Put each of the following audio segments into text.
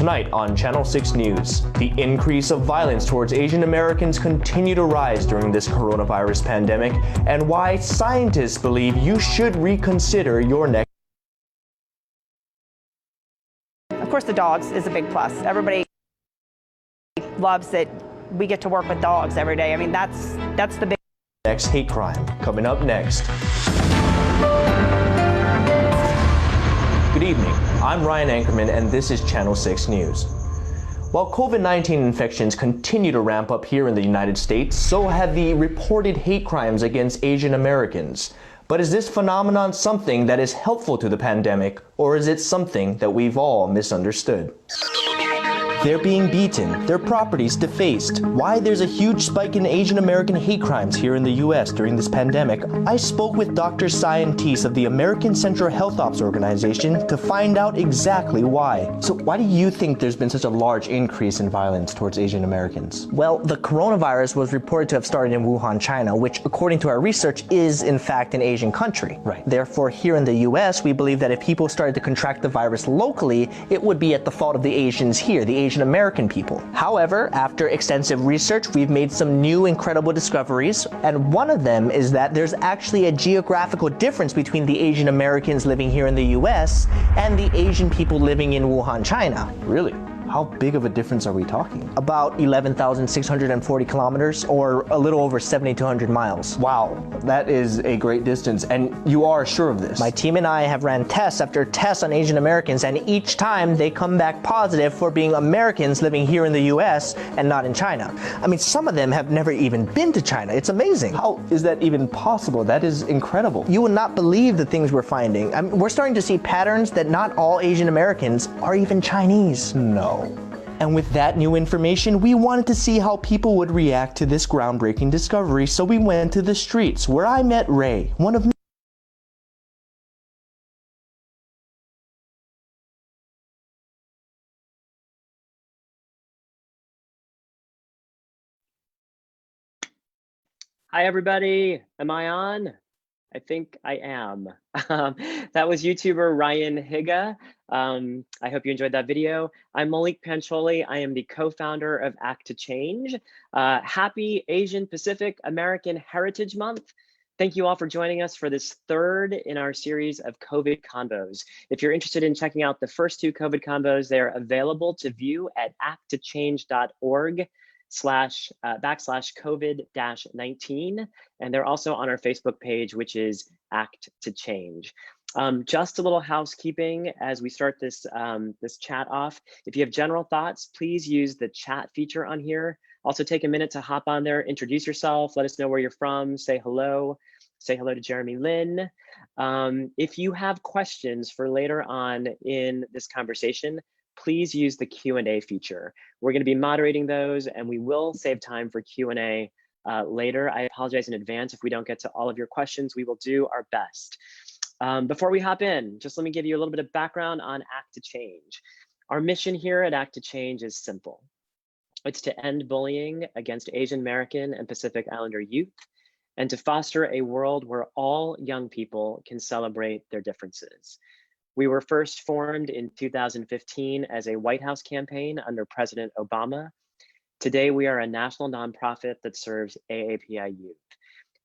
Tonight on Channel 6 News, the increase of violence towards Asian Americans continue to rise during this coronavirus pandemic, and why scientists believe you should reconsider your next. Of course, the dogs is a big plus. Everybody loves that we get to work with dogs every day. I mean, that's the big Next hate crime, coming up next. Good evening, I'm Ryan Anchorman and this is Channel 6 News. While COVID-19 infections continue to ramp up here in the United States, so have the reported hate crimes against Asian Americans. But is this phenomenon something that is helpful to the pandemic, or is it something that we've all misunderstood? They're being beaten, their properties defaced. Why there's a huge spike in Asian American hate crimes here in the US during this pandemic, I spoke with Dr. Cyan Teese of the American Central Health Ops Organization to find out exactly why. So why do you think there's been such a large increase in violence towards Asian Americans? Well, the coronavirus was reported to have started in Wuhan, China, which according to our research is in fact an Asian country. Right. Therefore, here in the US, we believe that if people started to contract the virus locally, it would be at the fault of the Asians here, the Asian American people. However, after extensive research, we've made some new incredible discoveries, and one of them is that there's actually a geographical difference between the Asian Americans living here in the US and the Asian people living in Wuhan, China. Really? How big of a difference are we talking? About 11,640 kilometers, or a little over 7,200 miles. Wow, that is a great distance, and you are sure of this? My team and I have ran tests after tests on Asian Americans, and each time they come back positive for being Americans living here in the US and not in China. I mean, some of them have never even been to China. It's amazing. How is that even possible? That is incredible. You will not believe the things we're finding. I mean, we're starting to see patterns that not all Asian Americans are even Chinese. No. And with that new information, we wanted to see how people would react to this groundbreaking discovery, so we went to the streets, where I met Ray, one of Hi, everybody. Am I on? I think I am. That was YouTuber Ryan Higa. I hope you enjoyed that video. I'm Malik Pancholi. I am the co-founder of Act to Change. Happy Asian Pacific American Heritage Month. Thank you all for joining us for this third in our series of COVID Convos. If you're interested in checking out the first two COVID Convos, they are available to view at acttochange.org /backslash COVID-19. And they're also on our Facebook page, which is Act to Change. Just a little housekeeping as we start this, this chat off. If you have general thoughts, please use the chat feature on here. Also take a minute to hop on there, introduce yourself, let us know where you're from, say hello to Jeremy Lin. If you have questions for later on in this conversation, please use the Q&A feature. We're going to be moderating those, and we will save time for Q&A later. I apologize in advance if we don't get to all of your questions. We will do our best. Before we hop in, just let me give you a little bit of background on Act to Change. Our mission here at Act to Change is simple. It's to end bullying against Asian American and Pacific Islander youth, and to foster a world where all young people can celebrate their differences. We were first formed in 2015 as a White House campaign under President Obama. Today, we are a national nonprofit that serves AAPI youth.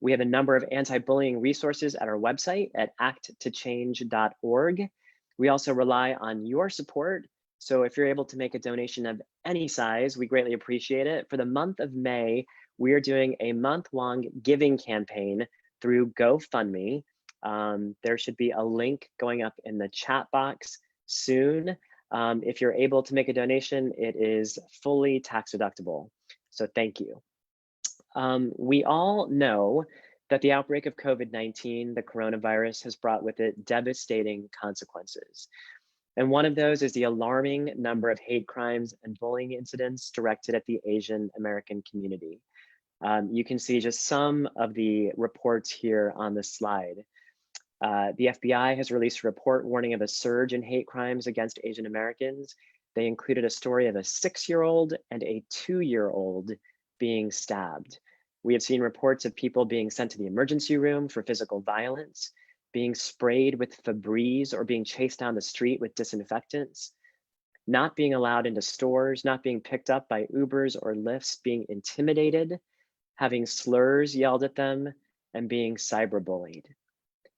We have a number of anti-bullying resources at our website at acttochange.org. We also rely on your support. So if you're able to make a donation of any size, we greatly appreciate it. For the month of May, we are doing a month-long giving campaign through GoFundMe. There should be a link going up in the chat box soon. If you're able to make a donation, it is fully tax deductible. So thank you. We all know that the outbreak of COVID-19, the coronavirus, has brought with it devastating consequences. And one of those is the alarming number of hate crimes and bullying incidents directed at the Asian American community. You can see just some of the reports here on this slide. The FBI has released a report warning of a surge in hate crimes against Asian Americans. They included a story of a 6-year-old and a 2-year-old being stabbed. We have seen reports of people being sent to the emergency room for physical violence, being sprayed with Febreze, or being chased down the street with disinfectants. not being allowed into stores, not being picked up by Ubers or Lyfts, being intimidated, having slurs yelled at them, and being cyberbullied.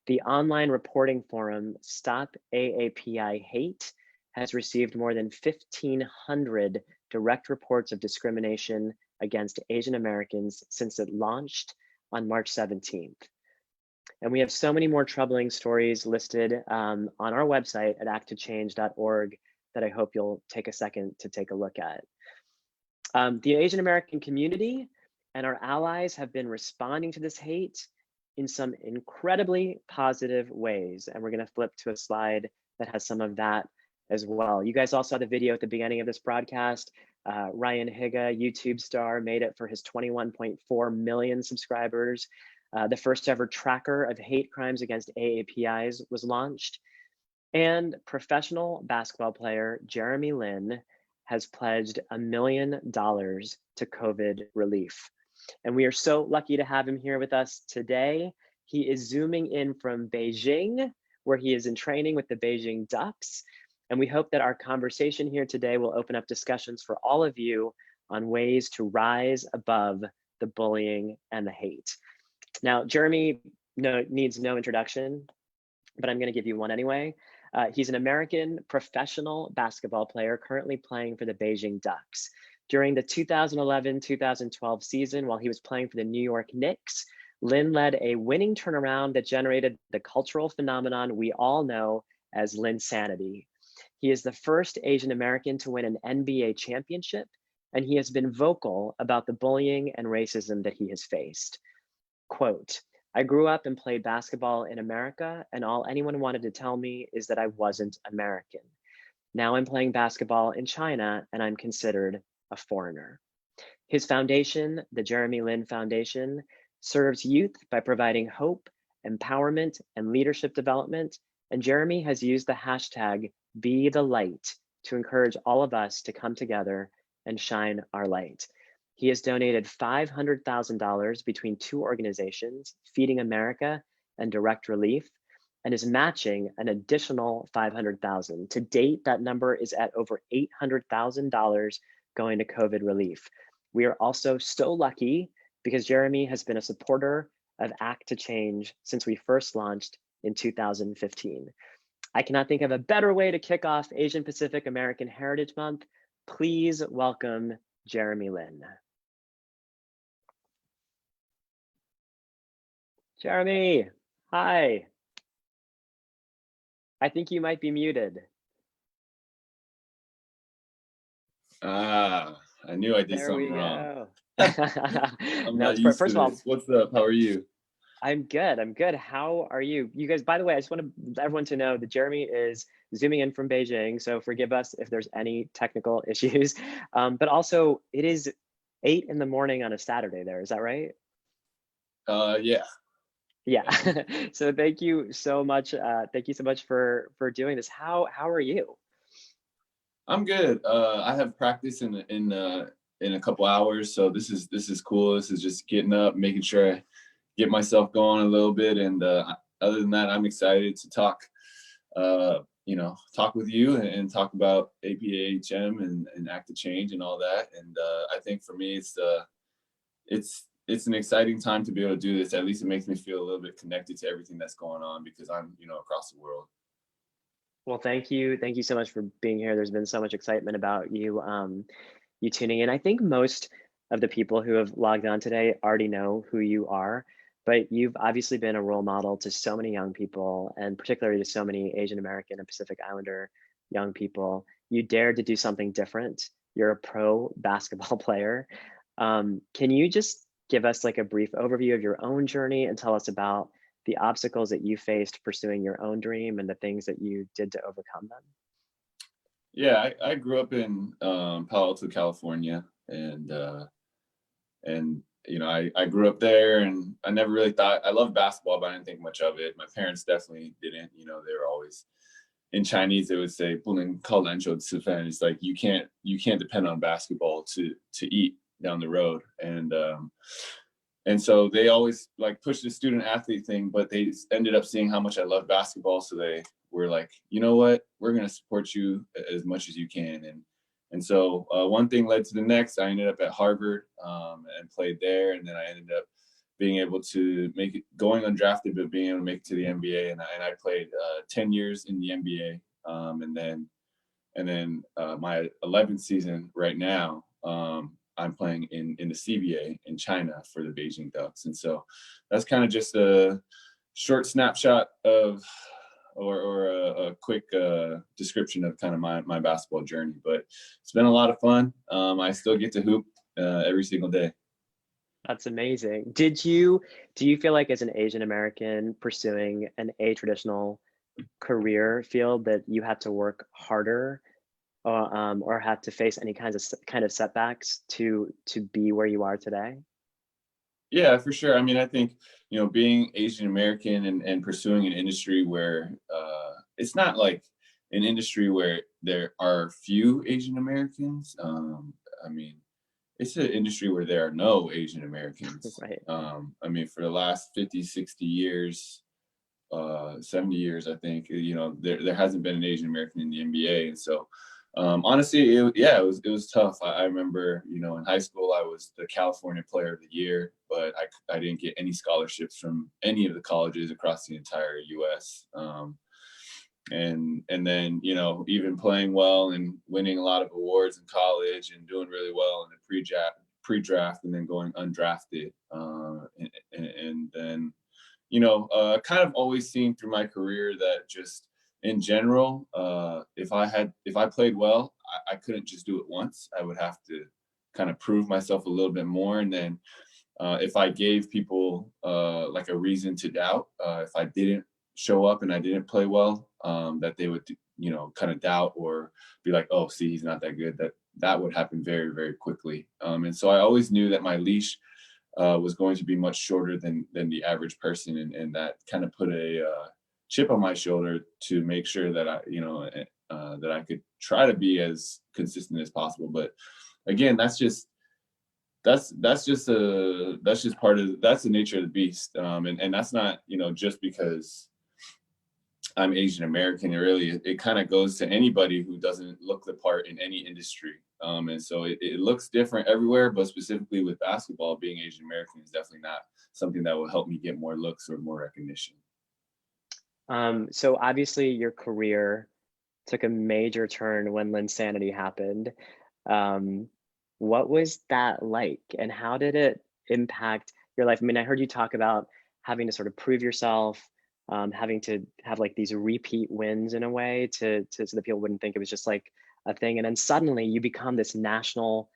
The online reporting forum Stop AAPI Hate has received more than 1,500 direct reports of discrimination against Asian Americans since it launched on March 17th. And we have so many more troubling stories listed on our website at acttochange.org that I hope you'll take a second to take a look at. The Asian American community and our allies have been responding to this hate in some incredibly positive ways. And we're gonna flip to a slide that has some of that as well. You guys all saw the video at the beginning of this broadcast. Ryan Higa, YouTube star, made it for his 21.4 million subscribers. The first ever tracker of hate crimes against AAPIs was launched. And professional basketball player Jeremy Lin has pledged $1 million to COVID relief. And we are so lucky to have him here with us today. He is zooming in from Beijing, where he is in training with the Beijing Ducks. And we hope that our conversation here today will open up discussions for all of you on ways to rise above the bullying and the hate. Now, Jeremy needs no introduction, but I'm going to give you one anyway. He's an American professional basketball player currently playing for the Beijing Ducks. During the 2011-2012 season, while he was playing for the New York Knicks, Lin led a winning turnaround that generated the cultural phenomenon we all know as Linsanity. He is the first Asian American to win an NBA championship, and he has been vocal about the bullying and racism that he has faced. Quote, "I grew up and played basketball in America, and all anyone wanted to tell me is that I wasn't American. Now I'm playing basketball in China, and I'm considered a foreigner." His foundation, the Jeremy Lin Foundation, serves youth by providing hope, empowerment, and leadership development. And Jeremy has used the hashtag #BeTheLight to encourage all of us to come together and shine our light. He has donated $500,000 between two organizations, Feeding America and Direct Relief, and is matching an additional $500,000. To date, that number is at over $800,000 going to COVID relief. We are also so lucky because Jeremy has been a supporter of Act to Change since we first launched in 2015. I cannot think of a better way to kick off Asian Pacific American Heritage Month. Please welcome Jeremy Lin. Jeremy, hi. I think you might be muted. I knew I did There something we wrong. go. Not used First to of all, this. What's up? How are you? I'm good. I'm good. How are you? You guys, by the way, I just want everyone to know that Jeremy is zooming in from Beijing, so forgive us if there's any technical issues. But also, it is 8 in the morning on a Saturday there. Is that right? Yeah. Yeah. So thank you so much. Thank you so much for doing this. How are you? I'm good. I have practice in a couple hours, so this is cool. This is just getting up, making sure I get myself going a little bit, and other than that, I'm excited to talk with you and talk about APAHM and Act to Change and all that. And I think for me, it's an exciting time to be able to do this. At least it makes me feel a little bit connected to everything that's going on because I'm across the world. Well, thank you so much for being here. There's been so much excitement about you you tuning in. I think most of the people who have logged on today already know who you are, but you've obviously been a role model to so many young people, and particularly to so many Asian American and Pacific Islander young people. You dared to do something different. You're a pro basketball player. Can you just give us like a brief overview of your own journey and tell us about the obstacles that you faced pursuing your own dream and the things that you did to overcome them? Yeah, I grew up in Palo Alto, California, and I grew up there, and I never really thought I loved basketball, but I didn't think much of it. My parents definitely didn't. They were always in Chinese. They would say "不能靠篮球吃饭." It's like you can't depend on basketball to eat down the road, and so they always like pushed the student athlete thing, but they ended up seeing how much I loved basketball, so they were like, you know what, we're going to support you as much as you can. And so one thing led to the next. I ended up at Harvard and played there. And then I ended up being able to make it, going undrafted, but being able to make it to the NBA. And I played 10 years in the NBA. And then my 11th season right now, I'm playing in the CBA in China for the Beijing Ducks. And so that's kind of just a short snapshot of, or a quick description of kind of my basketball journey. But it's been a lot of fun. I still get to hoop every single day. That's amazing. Do you feel like as an Asian American pursuing an traditional career field that you had to work harder or had to face any kind of setbacks to be where you are today? Yeah, for sure. I mean, I think, being Asian American and pursuing an industry where it's not like an industry where there are few Asian Americans. I mean, it's an industry where there are no Asian Americans. Right. I mean, for the last 50, 60 years, 70 years, I think, there hasn't been an Asian American in the NBA. And so, honestly, it was tough. I remember, in high school, I was the California Player of the Year, but I didn't get any scholarships from any of the colleges across the entire U.S. And then, even playing well and winning a lot of awards in college and doing really well in the pre-draft and then going undrafted. And then, kind of always seen through my career that just in general, if I played well, I couldn't just do it once. I would have to kind of prove myself a little bit more. And then if I gave people like a reason to doubt, if I didn't show up and I didn't play well, that they would, kind of doubt or be like, oh, see, he's not that good. That would happen very, very quickly. And so I always knew that my leash was going to be much shorter than the average person. And that kind of put a chip on my shoulder to make sure that that I could try to be as consistent as possible. But again, that's the nature of the beast. And that's not, just because I'm Asian American. It kind of goes to anybody who doesn't look the part in any industry. And so it looks different everywhere, but specifically with basketball, being Asian American is definitely not something that will help me get more looks or more recognition. So obviously your career took a major turn when Linsanity happened. What was that like, and how did it impact your life? I mean, I heard you talk about having to sort of prove yourself, having to have like these repeat wins in a way so that people wouldn't think it was just like a thing. And then suddenly you become this national,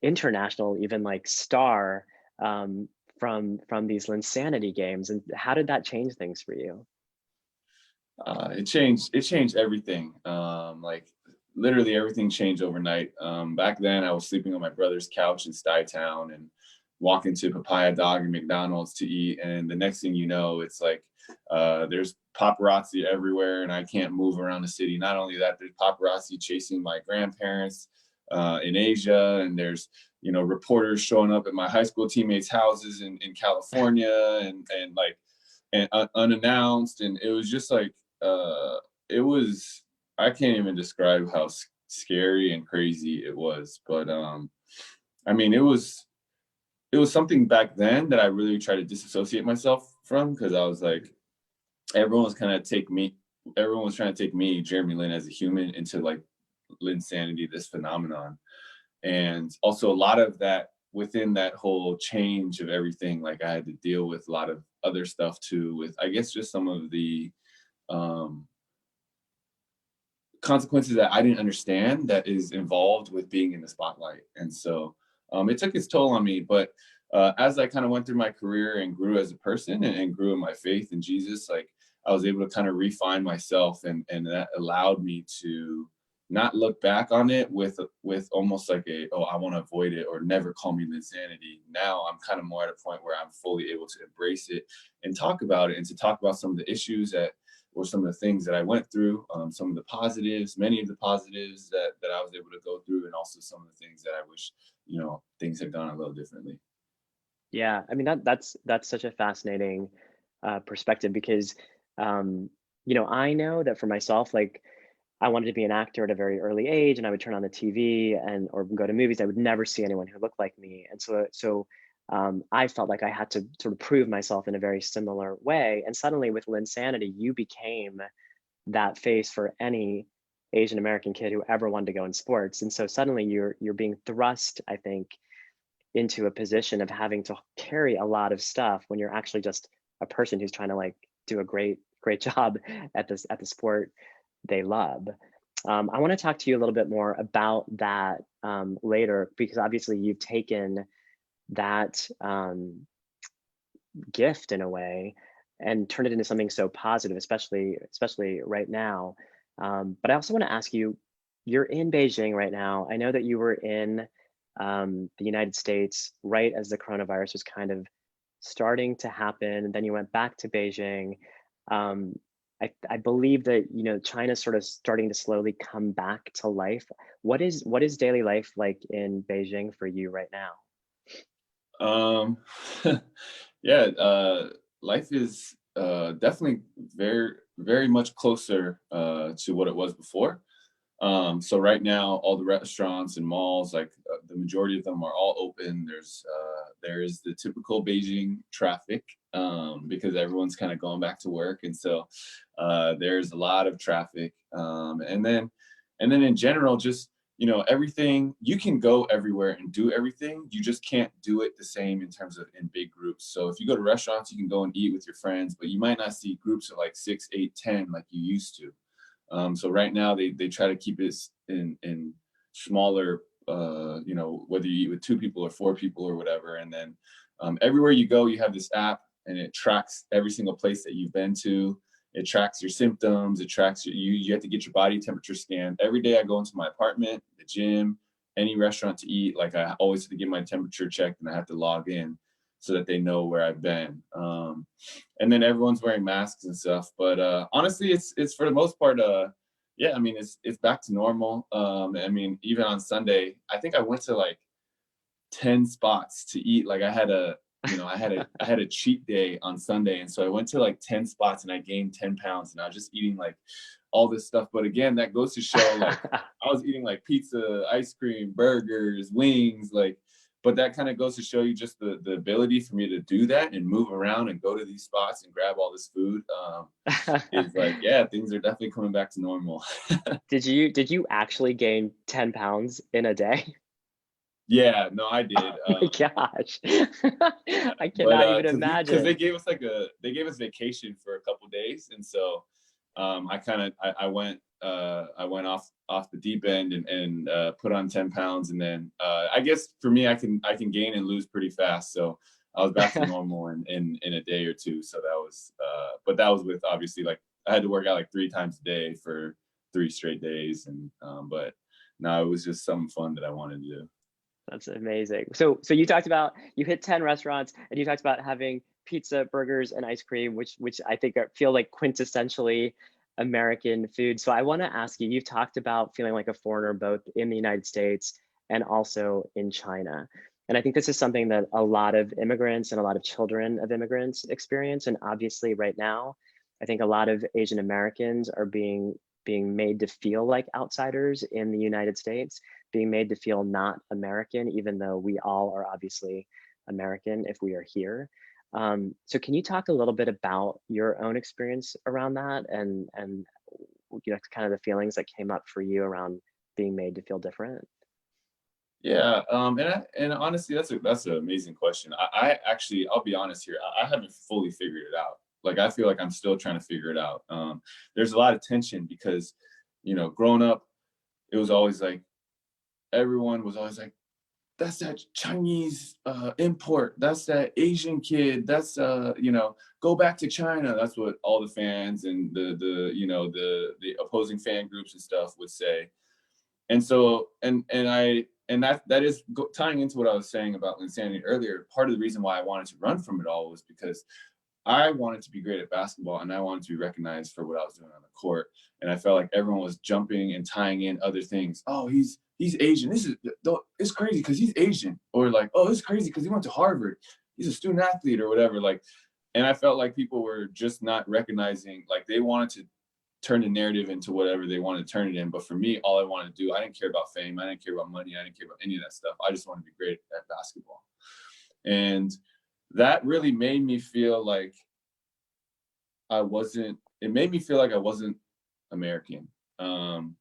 international, even like star from these Linsanity games. And how did that change things for you? It changed everything. Like literally everything changed overnight. Back then I was sleeping on my brother's couch in Stuytown and walking to Papaya Dog and McDonald's to eat. And the next thing you know, it's like, there's paparazzi everywhere and I can't move around the city. Not only that, there's paparazzi chasing my grandparents in Asia. And there's, reporters showing up at my high school teammates' houses in California and unannounced. And it was just like, I can't even describe how scary and crazy it was. But I mean, it was something back then that I really tried to disassociate myself from, because I was like, everyone was trying to take me, Jeremy Lin, as a human into like Linsanity, this phenomenon. And also a lot of that within that whole change of everything, like I had to deal with a lot of other stuff too, with I guess just some of the consequences that I didn't understand that is involved with being in the spotlight. And so it took its toll on me. But as I kind of went through my career and grew as a person and grew in my faith in Jesus, like I was able to kind of refine myself, and that allowed me to not look back on it with almost like I want to avoid it or never call me Linsanity. Now I'm kind of more at a point where I'm fully able to embrace it and talk about it, and to talk about some of the issues or some of the things that I went through, some of the positives, many of the positives that I was able to go through, and also some of the things that I wish, things had gone a little differently. Yeah, I mean, that's such a fascinating perspective, because I know that for myself, like I wanted to be an actor at a very early age, and I would turn on the TV and or go to movies. I would never see anyone who looked like me, and so I felt like I had to sort of prove myself in a very similar way. And suddenly, with Linsanity, you became that face for any Asian American kid who ever wanted to go in sports. And so suddenly, you're being thrust, I think, into a position of having to carry a lot of stuff when you're actually just a person who's trying to like do a great job at the sport they love. I want to talk to you a little bit more about that later, because obviously you've taken that gift in a way and turned it into something so positive, especially right now. But I also want to ask you, you're in Beijing right now. I know that you were in the United States right as the coronavirus was kind of starting to happen, and then you went back to Beijing. Um, I believe that China's sort of starting to slowly come back to life. What is daily life like in Beijing for you right now? Um, yeah, life is definitely very much closer to what it was before. So right now, all the restaurants and malls, like the majority of them are all open. There is the typical Beijing traffic because everyone's kind of going back to work, and so there's a lot of traffic. And then in general, just everything, you can go everywhere and do everything. You just can't do it the same in terms of in big groups. So if you go to restaurants, you can go and eat with your friends, but you might not see groups of like 6, 8, 10 like you used to. So right now they try to keep it in smaller, whether you eat with 2 people or 4 people or whatever. And then everywhere you go, you have this app and it tracks every single place that you've been to. It tracks your symptoms. It tracks you have to get your body temperature scanned. Every day I go into my apartment, the gym, any restaurant to eat, like I always have to get my temperature checked and I have to log in so that they know where I've been. And then everyone's wearing masks and stuff. But honestly, it's for the most part, yeah, I mean, it's back to normal. I mean, even on Sunday, I think I went to like 10 spots to eat. Like I had a cheat day on Sunday, and so I went to like 10 spots and I gained 10 pounds, and I was just eating like all this stuff. But again, that goes to show like I was eating like pizza, ice cream, burgers, wings, like. But that kind of goes to show you just the ability for me to do that and move around and go to these spots and grab all this food. Is like, yeah, things are definitely coming back to normal. Did you actually gain 10 pounds in a day? Yeah, no, I did. Oh my gosh. I cannot But even because they imagine. gave us vacation for a couple days, and so I went off the deep end and put on 10 pounds, and then I guess for me I can gain and lose pretty fast, so I was back to normal in a day or two. So that was but that was with obviously like I had to work out like 3 times a day for 3 straight days, and but no, it was just something fun that I wanted to do. That's amazing. So you talked about you hit 10 restaurants and you talked about having pizza, burgers, and ice cream, which I think feel like quintessentially American food. So I want to ask you, you've talked about feeling like a foreigner both in the United States and also in China. And I think this is something that a lot of immigrants and a lot of children of immigrants experience. And obviously right now, I think a lot of Asian Americans are being made to feel like outsiders in the United States, being made to feel not American, even though we all are obviously American if we are here. So can you talk a little bit about your own experience around that and kind of the feelings that came up for you around being made to feel different? Yeah, and honestly, that's an amazing question. I actually, I'll be honest here, I haven't fully figured it out. Like I feel like I'm still trying to figure it out. There's a lot of tension because, growing up, it was always like everyone was always like, that's that Chinese import, that's that Asian kid, that's go back to China. That's what all the fans and the opposing fan groups and stuff would say. And so that is tying into what I was saying about Linsanity earlier. Part of the reason why I wanted to run from it all was because I wanted to be great at basketball and I wanted to be recognized for what I was doing on the court. And I felt like everyone was jumping and tying in other things. Oh, he's Asian. It's crazy because he's Asian. Or like, oh, it's crazy because he went to Harvard. He's a student athlete or whatever. Like, and I felt like people were just not recognizing, like they wanted to turn the narrative into whatever they wanted to turn it in. But for me, all I wanted to do, I didn't care about fame. I didn't care about money. I didn't care about any of that stuff. I just wanted to be great at basketball. And that really made me feel like it made me feel like I wasn't American. And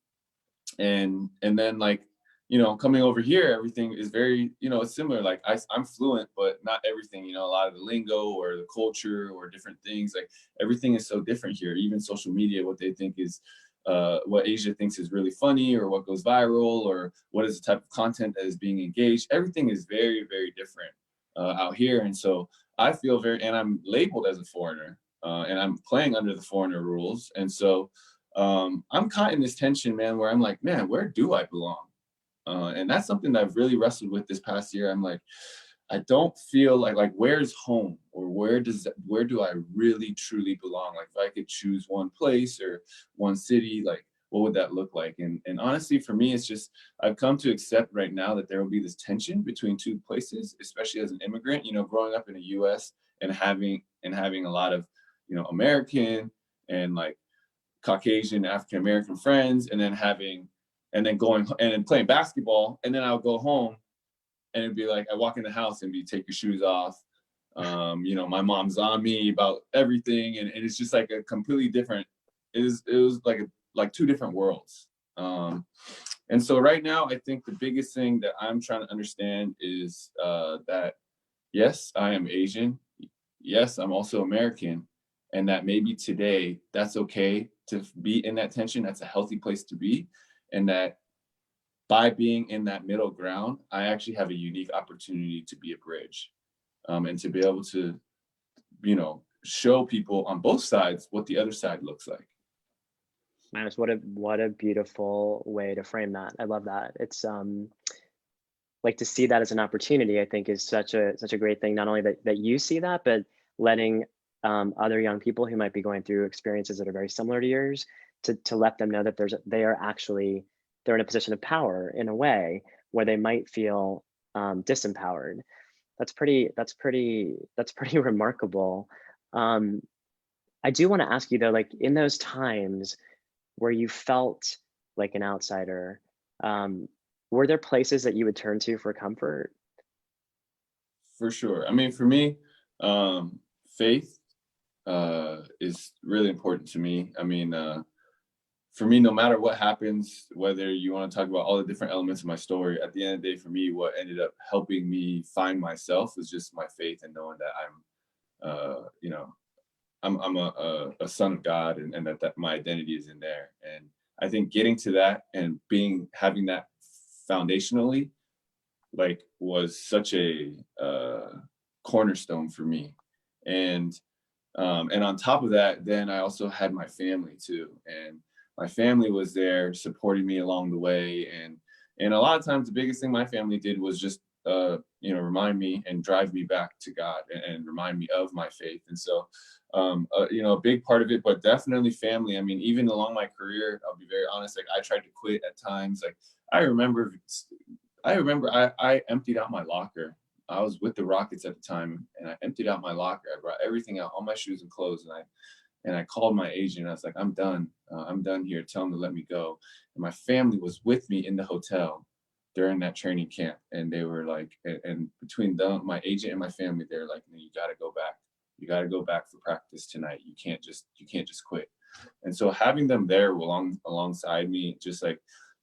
then like, you know, coming over here, everything is very, you know, it's similar. Like I'm fluent, but not everything, you know, a lot of the lingo or the culture or different things, like everything is so different here. Even social media, what they think is, what Asia thinks is really funny or what goes viral or what is the type of content that is being engaged. Everything is very, very different out here. And so I feel and I'm labeled as a foreigner and I'm playing under the foreigner rules. And so I'm caught in this tension, man, where I'm like, man, where do I belong? And that's something that I've really wrestled with this past year. I'm like, I don't feel like where's home, or where do I really truly belong? Like if I could choose one place or one city, like what would that look like? And honestly, for me, it's just, I've come to accept right now that there will be this tension between two places, especially as an immigrant, you know, growing up in the US and having a lot of, you know, American and like Caucasian, African-American friends, and then going and then playing basketball. And then I'll go home and it'd be like, I walk in the house and be take your shoes off. You know, my mom's on me about everything. And it's just like a completely different, it was like two different worlds. And so right now, I think the biggest thing that I'm trying to understand is that, yes, I am Asian. Yes, I'm also American. And that maybe today that's okay to be in that tension. That's a healthy place to be. And that by being in that middle ground, I actually have a unique opportunity to be a bridge and to be able to, you know, show people on both sides what the other side looks like. Manus, what a beautiful way to frame that. I love that. It's like to see that as an opportunity, I think is such a great thing. Not only that you see that, but letting other young people who might be going through experiences that are very similar to yours to let them know that they're in a position of power in a way where they might feel disempowered. That's pretty remarkable. I do want to ask you though, like in those times where you felt like an outsider, were there places that you would turn to for comfort? For sure. I mean, for me, faith is really important to me. I mean, for me, no matter what happens, whether you want to talk about all the different elements of my story, at the end of the day, for me, what ended up helping me find myself was just my faith and knowing that I'm, you know, I'm a son of God, and that my identity is in there. And I think getting to that and having that foundationally, like, was such a cornerstone for me. And on top of that, then I also had my family too, and my family was there supporting me along the way. And a lot of times the biggest thing my family did was just you know, remind me and drive me back to God and remind me of my faith. And so you know, a big part of it, but definitely family. I mean, even along my career, I'll be very honest, like I tried to quit at times. Like I remember I emptied out my locker. I was with the Rockets at the time, and I emptied out my locker. I brought everything out, all my shoes and clothes, and I called my agent. I was like, I'm done. I'm done here. Tell him to let me go. And my family was with me in the hotel during that training camp. And they were like, and between them, my agent and my family, they're like, no, you got to go back. You got to go back for practice tonight. You can't just quit. And so having them there alongside me just like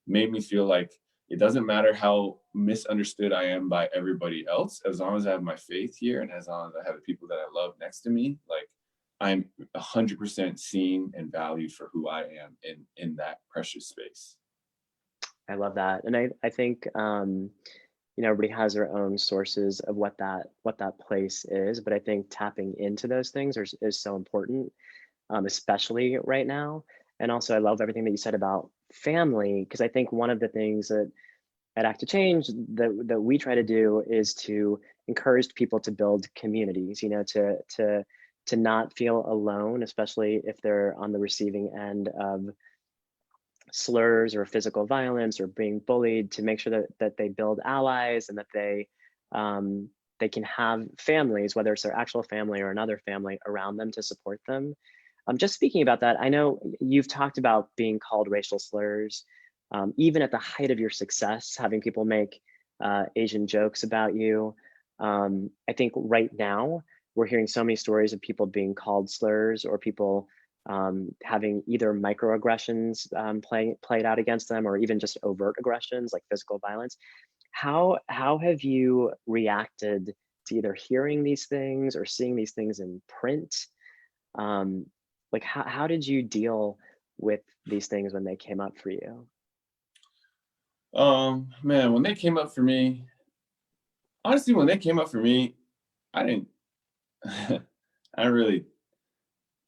made me feel like it doesn't matter how misunderstood I am by everybody else, as long as I have my faith here and as long as I have the people that I love next to me, like I'm 100% seen and valued for who I am in that precious space. I love that. And I think, you know, everybody has their own sources of what that place is, but I think tapping into those things is so important, especially right now. And also I love everything that you said about family, because I think one of the things that at Act to Change that we try to do is to encourage people to build communities, you know, to not feel alone, especially if they're on the receiving end of slurs or physical violence or being bullied, to make sure that they build allies and that they they can have families, whether it's their actual family or another family around them to support them. Just speaking about that, I know you've talked about being called racial slurs, even at the height of your success, having people make Asian jokes about you. I think right now, we're hearing so many stories of people being called slurs or people having either microaggressions played out against them, or even just overt aggressions like physical violence. How have you reacted to either hearing these things or seeing these things in print? Like how did you deal with these things when they came up for you? Man, when they came up for me, honestly, when they came up for me, I didn't, I didn't really, it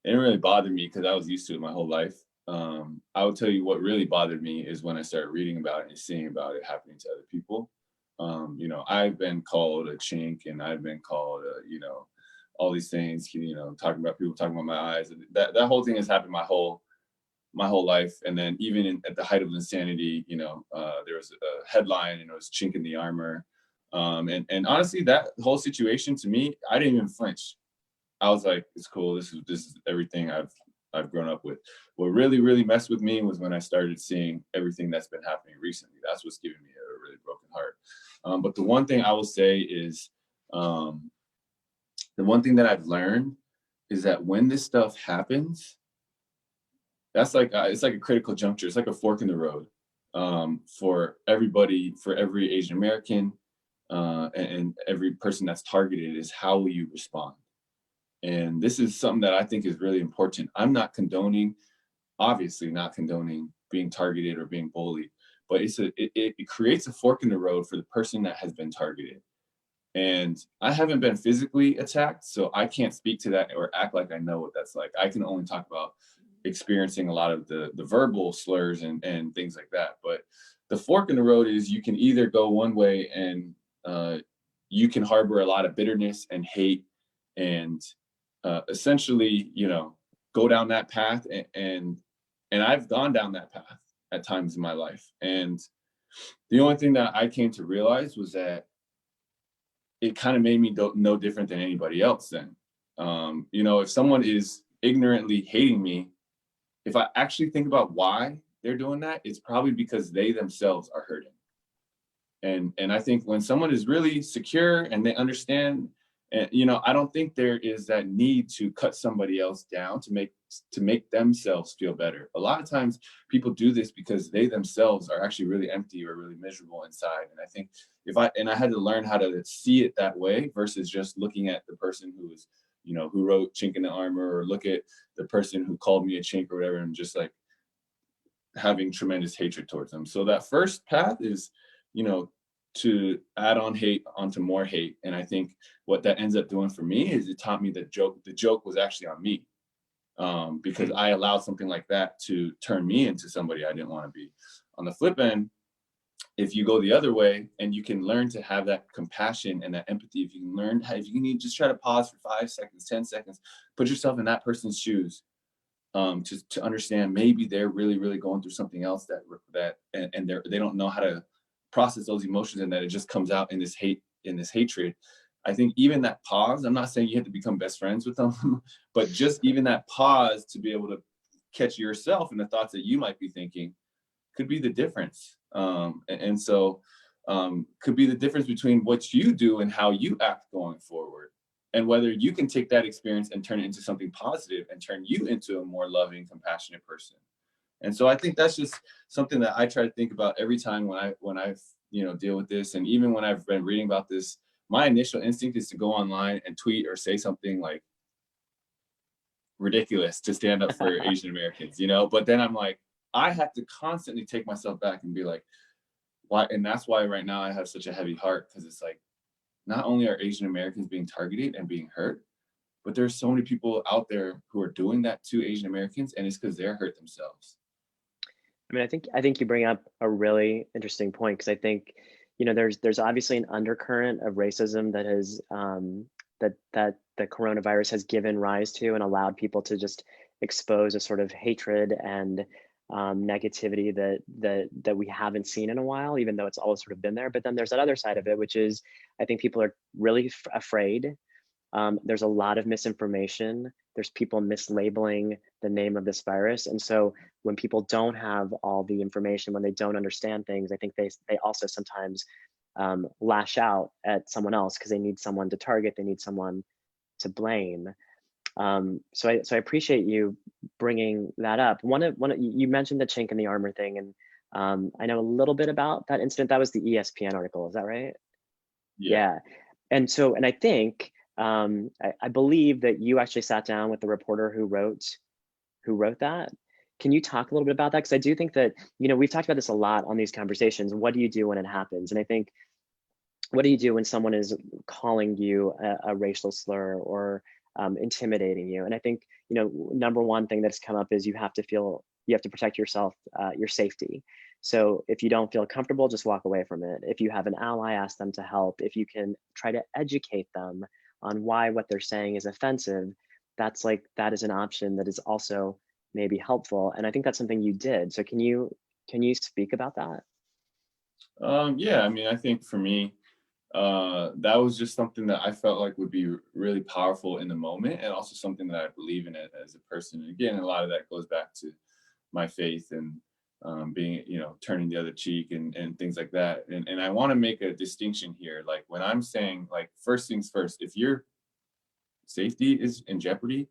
didn't really bother me because I was used to it my whole life. I would tell you what really bothered me is when I started reading about it and seeing about it happening to other people. You know, I've been called a chink, and I've been called, you know, all these things, you know, talking about people talking about my eyes. That whole thing has happened my whole life. And then even at the height of insanity, you know, there was a headline and it was chink in the armor. And honestly, that whole situation to me, I didn't even flinch. I was like, it's cool. This is everything I've grown up with. What really messed with me was when I started seeing everything that's been happening recently. That's what's giving me a really broken heart. But the one thing I will say is, the one thing that I've learned is that when this stuff happens, that's like it's like a critical juncture. It's like a fork in the road for everybody, for every Asian American, and every person that's targeted. Is how will you respond? And this is something that I think is really important. I'm not condoning, obviously not condoning being targeted or being bullied, but it creates a fork in the road for the person that has been targeted. And I haven't been physically attacked, so I can't speak to that or act like I know what that's like. I can only talk about experiencing a lot of the verbal slurs and things like that. But the fork in the road is you can either go one way and you can harbor a lot of bitterness and hate and essentially, you know, go down that path. And I've gone down that path at times in my life. And the only thing that I came to realize was that it kind of made me no different than anybody else then. You know, if someone is ignorantly hating me, if I actually think about why they're doing that, it's probably because they themselves are hurting. And I think when someone is really secure and they understand, you know, I don't think there is that need to cut somebody else down to make themselves feel better. A lot of times people do this because they themselves are actually really empty or really miserable inside. And I think I had to learn how to see it that way versus just looking at the person who is, you know, who wrote chink in the armor, or look at the person who called me a chink or whatever, and just like having tremendous hatred towards them. So that first path is, you know, to add on hate onto more hate. And I think what that ends up doing for me is it taught me that the joke was actually on me, because I allowed something like that to turn me into somebody I didn't want to be. On the flip end, if you go the other way and you can learn to have that compassion and that empathy, if you can learn how, if you can just try to pause for 5 seconds, 10 seconds, put yourself in that person's shoes, to understand maybe they're really going through something else and they don't know how to process those emotions, and that it just comes out in this hate, in this hatred. I think even that pause, I'm not saying you have to become best friends with them, but just even that pause to be able to catch yourself and the thoughts that you might be thinking could be the difference. So could be the difference between what you do and how you act going forward, and whether you can take that experience and turn it into something positive and turn you into a more loving, compassionate person. And so I think that's just something that I try to think about every time when I you know, deal with this. And even when I've been reading about this, my initial instinct is to go online and tweet or say something like ridiculous to stand up for Asian Americans, you know, but then I'm like, I have to constantly take myself back and be like, why? And that's why right now I have such a heavy heart, because it's like, not only are Asian Americans being targeted and being hurt, but there's so many people out there who are doing that to Asian Americans, and it's because they're hurt themselves. I mean, I think you bring up a really interesting point, because I think, you know, there's obviously an undercurrent of racism that has that the coronavirus has given rise to and allowed people to just expose a sort of hatred and negativity that we haven't seen in a while, even though it's always sort of been there. But then there's that other side of it, which is I think people are really afraid. There's a lot of misinformation. There's people mislabeling the name of this virus. And so when people don't have all the information, when they don't understand things, I think they also sometimes lash out at someone else because they need someone to target, they need someone to blame. So I appreciate you bringing that up. You mentioned the chink in the armor thing, and I know a little bit about that incident. That was the ESPN article, is that right? Yeah. And I think I believe that you actually sat down with the reporter who wrote that. Can you talk a little bit about that? Because I do think that, we've talked about this a lot on these conversations. What do you do when it happens? And I think, what do you do when someone is calling you a racial slur or intimidating you? And I think, number one thing that's come up is you have to protect yourself, your safety. So if you don't feel comfortable, just walk away from it. If you have an ally, ask them to help. If you can try to educate them on why what they're saying is offensive, that is an option that is also maybe helpful. And I think that's something you did. So can you speak about that? Yeah, I mean, I think for me, that was just something that I felt like would be really powerful in the moment, and also something that I believe in it as a person. And again, a lot of that goes back to my faith and being, turning the other cheek and things like that. And I want to make a distinction here. Like when I'm saying, like, first things first, if your safety is in jeopardy,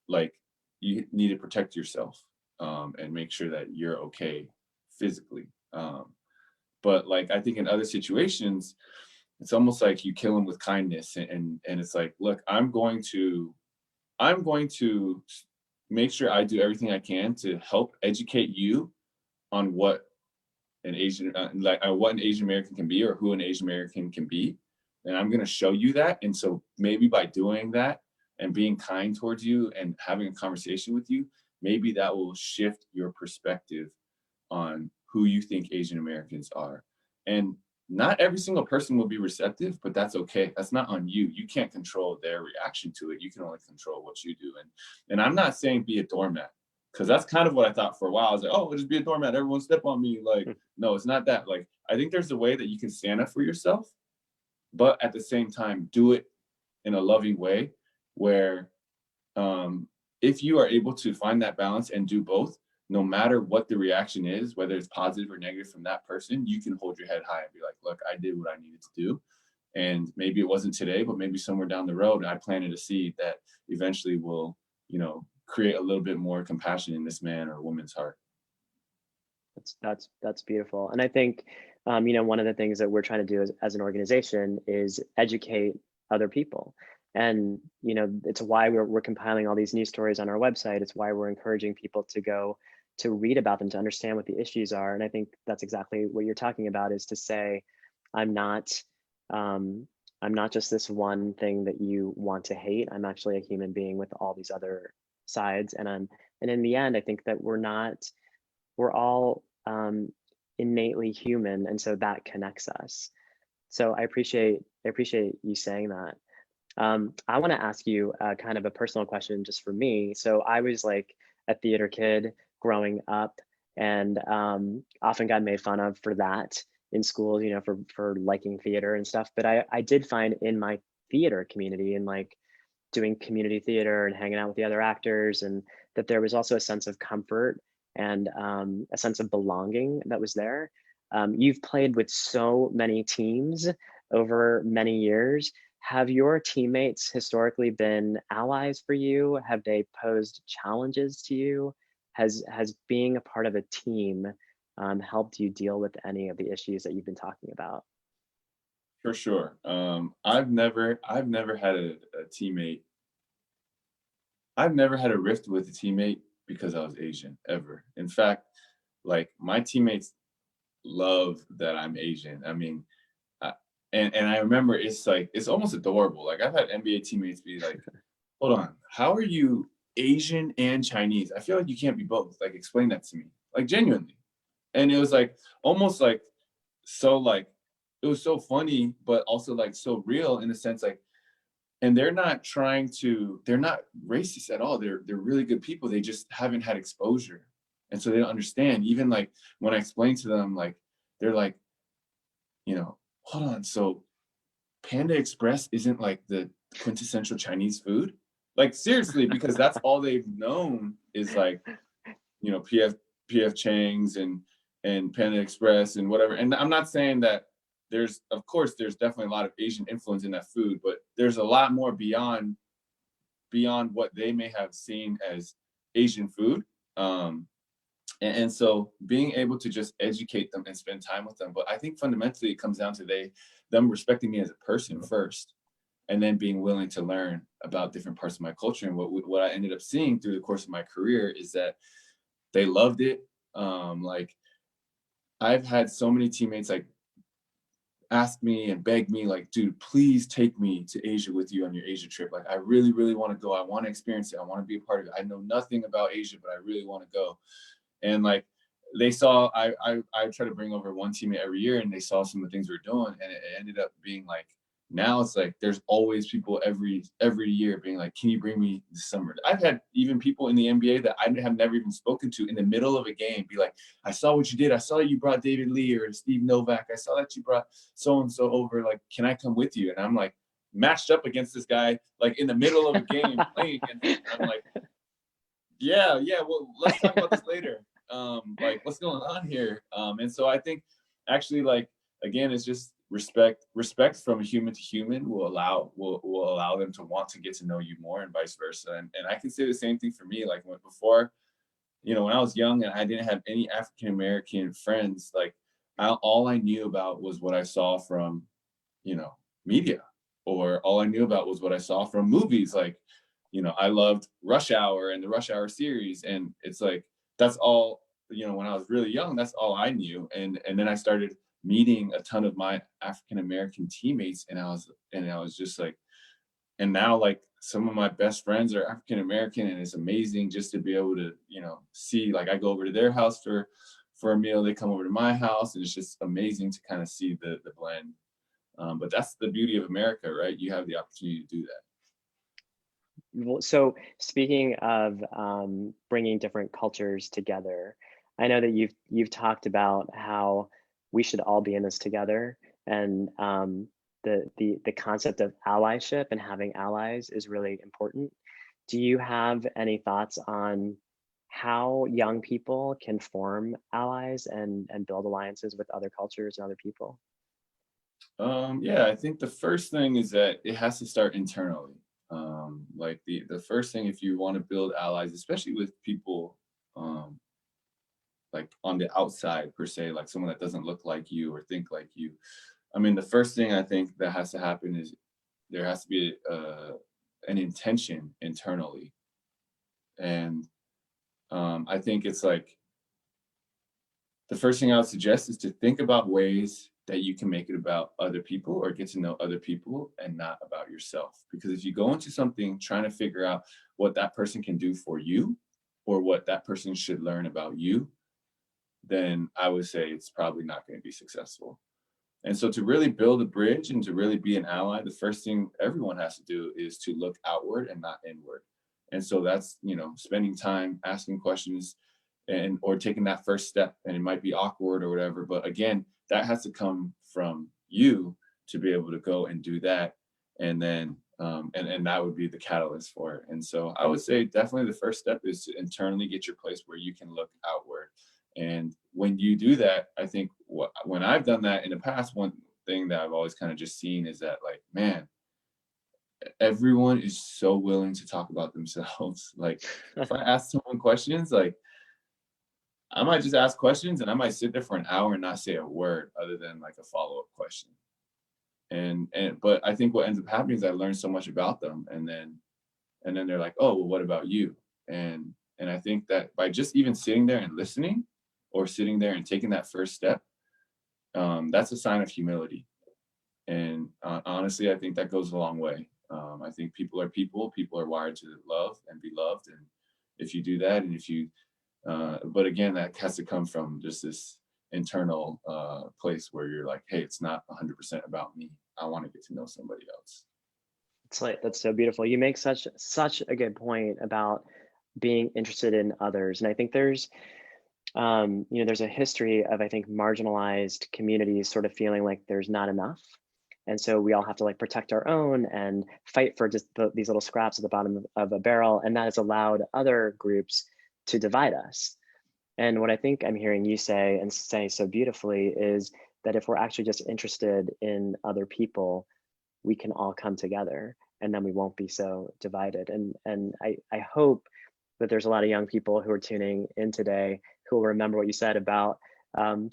like, you need to protect yourself and make sure that you're okay physically. But like, I think in other situations, it's almost like you kill them with kindness, and it's like, look, I'm going to make sure I do everything I can to help educate you on what an Asian American can be, or who an Asian American can be, and I'm going to show you that. And so maybe by doing that and being kind towards you and having a conversation with you, maybe that will shift your perspective on who you think Asian Americans are. And not every single person will be receptive, but that's okay. That's not on you. You can't control their reaction to it. You can only control what you do. And I'm not saying be a doormat, because that's kind of what I thought for a while. I was like, oh, I'll just be a doormat. Everyone step on me. Like, no, it's not that. Like, I think there's a way that you can stand up for yourself, but at the same time, do it in a loving way where if you are able to find that balance and do both, no matter what the reaction is, whether it's positive or negative from that person, you can hold your head high and be like, look, I did what I needed to do. And maybe it wasn't today, but maybe somewhere down the road, I planted a seed that eventually will, create a little bit more compassion in this man or woman's heart. That's beautiful. And I think, one of the things that we're trying to do as an organization is educate other people. And, it's why we're compiling all these news stories on our website. It's why we're encouraging people to go to read about them, to understand what the issues are. And I think that's exactly what you're talking about, is to say, I'm not just this one thing that you want to hate. I'm actually a human being with all these other sides. And in the end, I think that we're all innately human. And so that connects us. So I appreciate you saying that. I want to ask you kind of a personal question just for me. So I was like a theater kid growing up, and often got made fun of for that in school, for liking theater and stuff. But I did find in my theater community, and like doing community theater and hanging out with the other actors, and that there was also a sense of comfort and a sense of belonging that was there. You've played with so many teams over many years. Have your teammates historically been allies for you? Have they posed challenges to you? Has being a part of a team helped you deal with any of the issues that you've been talking about? For sure. I've never had a teammate. I've never had a rift with a teammate because I was Asian, ever. In fact, like, my teammates love that I'm Asian. I mean, and I remember it's almost adorable. Like, I've had NBA teammates be like, hold on, how are you Asian and Chinese? I feel like you can't be both. Like, explain that to me, like, genuinely. And it was like, almost like, so like, it was so funny, but also like so real in a sense, like, and they're not racist at all. They're really good people. They just haven't had exposure. And so they don't understand. Even like when I explain to them, like, they're like, you know, hold on, so Panda Express isn't like the quintessential Chinese food? Like, seriously, because that's all they've known is like, you know, PF Chang's and Panda Express and whatever. And I'm not saying that of course there's definitely a lot of Asian influence in that food, but there's a lot more beyond what they may have seen as Asian food. And so being able to just educate them and spend time with them. But I think fundamentally it comes down to them respecting me as a person first, and then being willing to learn about different parts of my culture. And what I ended up seeing through the course of my career is that they loved it. Like, I've had so many teammates like ask me and beg me, like, dude, please take me to Asia with you on your Asia trip. Like, I really, really want to go. I want to experience it. I want to be a part of it. I know nothing about Asia, but I really want to go. And like, they saw, I try to bring over one teammate every year, and they saw some of the things we were doing, and it ended up being like, now it's like there's always people every year being like, can you bring me this summer? I've had even people in the NBA that I have never even spoken to in the middle of a game be like, I saw what you did. I saw you brought David Lee or Steve Novak. I saw that you brought so-and-so over. Like, can I come with you? And I'm like, matched up against this guy, like in the middle of a game playing against him. I'm like, yeah, well, let's talk about this later. Like, what's going on here? And so I think actually, like, again, it's just respect from human to human will allow them to want to get to know you more, and vice versa. And I can say the same thing for me. Like, before, you know, when I was young and I didn't have any African American friends, like, all I knew about was what I saw from, you know, media, or all I knew about was what I saw from movies. Like, you know, I loved Rush Hour and the Rush Hour series, and it's like, that's all, you know, when I was really young, that's all I knew. And then I started meeting a ton of my African American teammates, and I was just like, and now, like, some of my best friends are African American, and it's amazing just to be able to, you know, see, like, I go over to their house for a meal, they come over to my house, and it's just amazing to kind of see the blend. But that's the beauty of America, right? You have the opportunity to do that. Well, so speaking of bringing different cultures together, I know that you've talked about how we should all be in this together, and the concept of allyship and having allies is really important. Do you have any thoughts on how young people can form allies and build alliances with other cultures and other people? Yeah, I think the first thing is that it has to start internally. Like, the first thing, if you want to build allies, especially with people like on the outside per se, like someone that doesn't look like you or think like you, I mean, the first thing I think that has to happen is there has to be an intention internally. And I think it's like, the first thing I would suggest is to think about ways that you can make it about other people or get to know other people, and not about yourself. Because if you go into something trying to figure out what that person can do for you, or what that person should learn about you, then I would say it's probably not going to be successful. And so to really build a bridge and to really be an ally, the first thing everyone has to do is to look outward and not inward. And so that's, you know, spending time asking questions, and or taking that first step. And it might be awkward or whatever, but again, that has to come from you to be able to go and do that. And then and that would be the catalyst for it. And so I would say definitely the first step is to internally get your place where you can look outward. And when you do that, I think when I've done that in the past, one thing that I've always kind of just seen is that, like, man, everyone is so willing to talk about themselves. Like, if I ask someone questions, like, I might just ask questions and I might sit there for an hour and not say a word other than like a follow-up question. But I think what ends up happening is I learn so much about them, and then they're like, oh, well, what about you? And I think that by just even sitting there and listening, or sitting there and taking that first step, that's a sign of humility. And honestly, I think that goes a long way. I think people are wired to love and be loved. And if you do that, and if you, but again, that has to come from just this internal place where you're like, hey, it's not 100% about me. I want to get to know somebody else. It's like, that's so beautiful. You make such a good point about being interested in others. And I think there's there's a history of, I think, marginalized communities sort of feeling like there's not enough. And so we all have to like protect our own and fight for just these little scraps at the bottom of a barrel. And that has allowed other groups to divide us. And what I think I'm hearing you say and say so beautifully is that if we're actually just interested in other people, we can all come together and then we won't be so divided. And I hope that there's a lot of young people who are tuning in today who will remember what you said about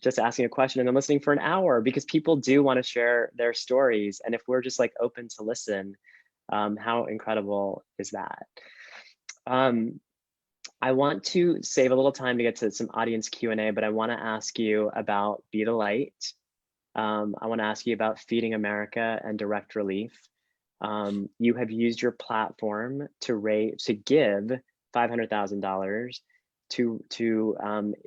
just asking a question and then listening for an hour, because people do want to share their stories. And if we're just like open to listen, how incredible is that? I want to save a little time to get to some audience Q&A, but I want to ask you about Be the Light. I want to ask you about Feeding America and Direct Relief. You have used your platform to give $500,000 to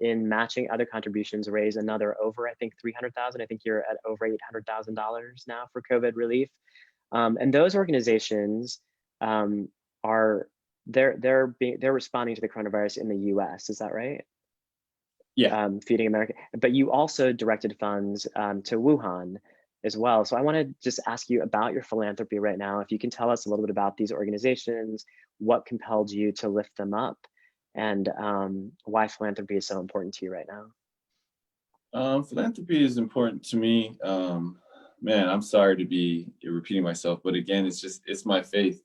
in matching other contributions, raise another over, I think 300,000. I think you're at over $800,000 now for COVID relief. And those organizations they're responding to the coronavirus in the US, is that right? Yeah. Feeding America, but you also directed funds to Wuhan as well. So I want to just ask you about your philanthropy right now. If you can tell us a little bit about these organizations, what compelled you to lift them up, and why philanthropy is so important to you right now. Philanthropy is important to me. Man, I'm sorry to be repeating myself, but again, it's my faith.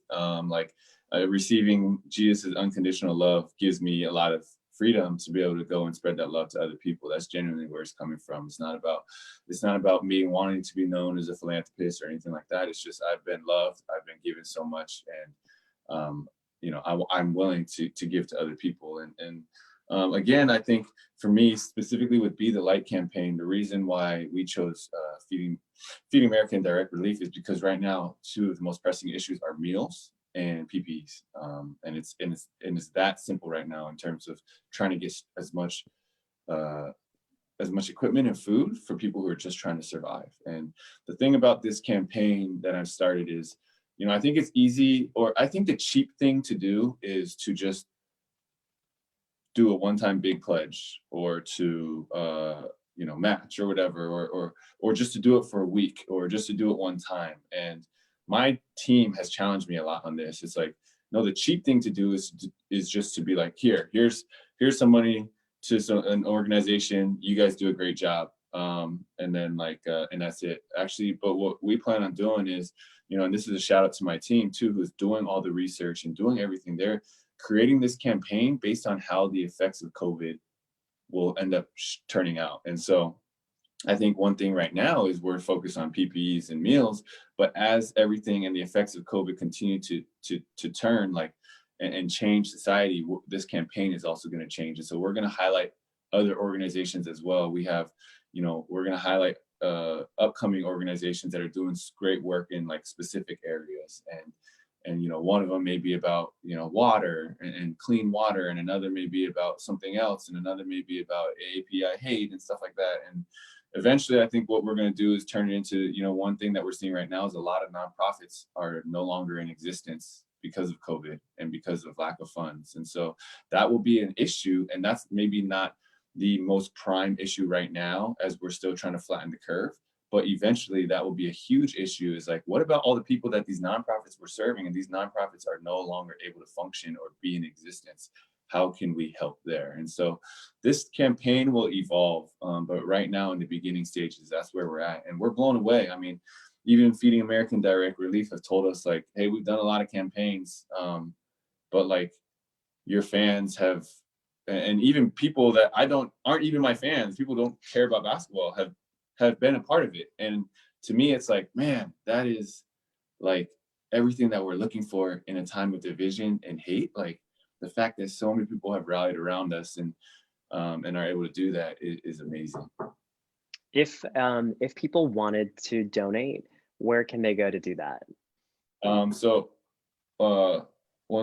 Receiving Jesus' unconditional love gives me a lot of freedom to be able to go and spread that love to other people. That's genuinely where it's coming from. It's not about me wanting to be known as a philanthropist or anything like that. It's just I've been loved, I've been given so much, and I'm willing to give to other people. And again, I think for me specifically with Be the Light campaign, the reason why we chose Feeding America and Direct Relief is because right now 2 of the most pressing issues are meals and PPEs, and it's that simple right now in terms of trying to get as much equipment and food for people who are just trying to survive. And the thing about this campaign that I've started is, I think it's easy, or I think the cheap thing to do is to just do a one-time big pledge, or to match or whatever, or just to do it for a week, or just to do it one time. And my team has challenged me a lot on this. It's like, no, the cheap thing to do is just to be like, here's some money to an organization. You guys do a great job. And then and that's it. Actually, but what we plan on doing is, and this is a shout out to my team too, who's doing all the research and doing everything. They're creating this campaign based on how the effects of COVID will end up turning out. And so I think one thing right now is we're focused on PPEs and meals, but as everything and the effects of COVID continue to turn and change society, this campaign is also going to change. And so we're going to highlight other organizations as well. We have, we're going to highlight upcoming organizations that are doing great work in specific areas. And one of them may be about, water and clean water, and another may be about something else, and another may be about AAPI hate and stuff like that. And eventually, I think what we're going to do is turn it into, one thing that we're seeing right now is a lot of nonprofits are no longer in existence because of COVID and because of lack of funds. And so that will be an issue. And that's maybe not the most prime issue right now, as we're still trying to flatten the curve. But eventually that will be a huge issue, is what about all the people that these nonprofits were serving, and these nonprofits are no longer able to function or be in existence? How can we help there? And so this campaign will evolve, but right now in the beginning stages, that's where we're at. And we're blown away. I mean, even Feeding American Direct Relief have told us hey, we've done a lot of campaigns, but your fans have, and even people that aren't even my fans, people don't care about basketball, have been a part of it. And to me, it's man, that is everything that we're looking for in a time of division and hate. The fact that so many people have rallied around us and are able to do that is amazing. If people wanted to donate, where can they go to do that? One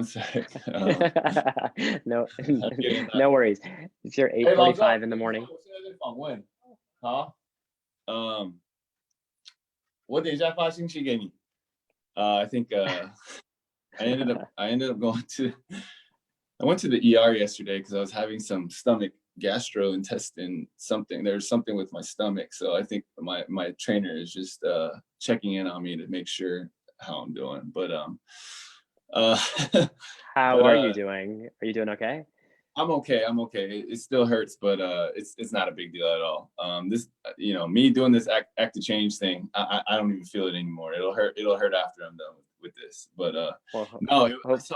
sec. No worries. It's your 8:45 in the morning. 我等一下发信息给你。I think I ended up going to. I went to the ER yesterday because I was having some stomach gastrointestine something. There's something with my stomach. So I think my trainer is just checking in on me to make sure how I'm doing. But uh How but are you doing? Are you doing okay? I'm okay. I'm okay. It still hurts, but it's not a big deal at all. This, me doing this act to change thing, I don't even feel it anymore. It'll hurt. It'll hurt after I'm done with this. But Well, no, hope. it was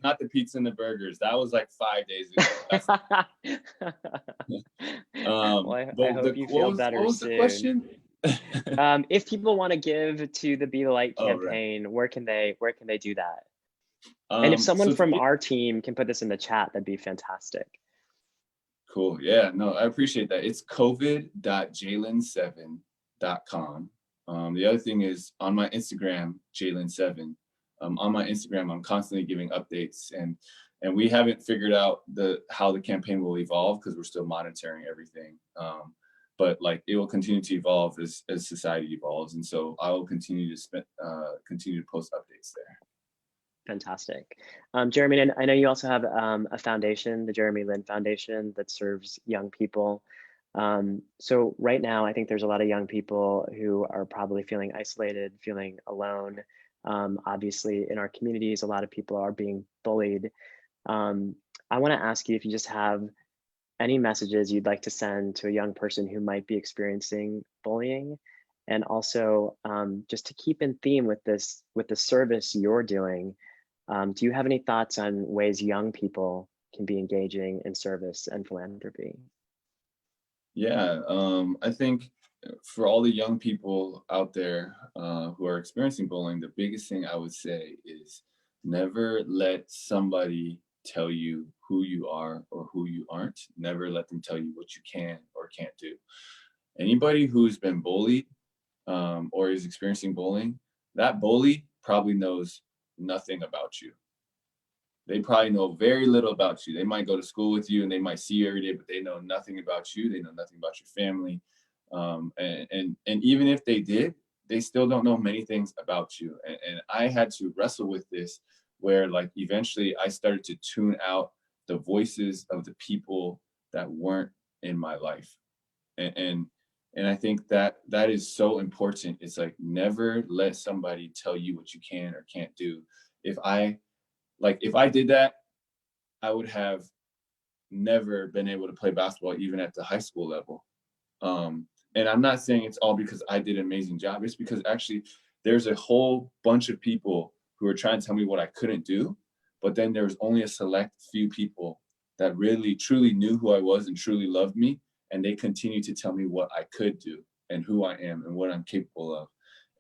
not the pizza and the burgers. That was like 5 days ago. That's, Well, I hope you feel better what was the soon. question? If people want to give to the Be the Light Oh, right. campaign, where can they do that? And if someone So from our team can put this in the chat, that'd be fantastic. Cool. Yeah, no, I appreciate that. It's covid.jalen7.com. The other thing is on my Instagram, Jalen7. On my Instagram, I'm constantly giving updates, and we haven't figured out how the campaign will evolve because we're still monitoring everything. But like it will continue to evolve as society evolves, and so I will continue to post updates there. Fantastic. Jeremy, and I know you also have a foundation, the Jeremy Lin Foundation, that serves young people. So right now, I think there's a lot of young people who are probably feeling isolated, feeling alone. Obviously, in our communities, a lot of people are being bullied. I want to ask you if you just have any messages you'd like to send to a young person who might be experiencing bullying. And also, just to keep in theme with the service you're doing, do you have any thoughts on ways young people can be engaging in service and philanthropy? Yeah, I think for all the young people out there who are experiencing bullying, the biggest thing I would say is never let somebody tell you who you are or who you aren't. Never let them tell you what you can or can't do. Anybody who's been bullied or is experiencing bullying, that bully probably knows nothing about you. They probably know very little about you. They might go to school with you and they might see you every day, but they know nothing about you. They know nothing about your family. And even if they did, they still don't know many things about you. And I had to wrestle with this where like eventually I started to tune out the voices of the people that weren't in my life. And I think that is so important. It's like never let somebody tell you what you can or can't do. If I did that, I would have never been able to play basketball even at the high school level. And I'm not saying it's all because I did an amazing job. It's because actually there's a whole bunch of people who are trying to tell me what I couldn't do. But then there was only a select few people that really, truly knew who I was and truly loved me. And they continue to tell me what I could do and who I am and what I'm capable of.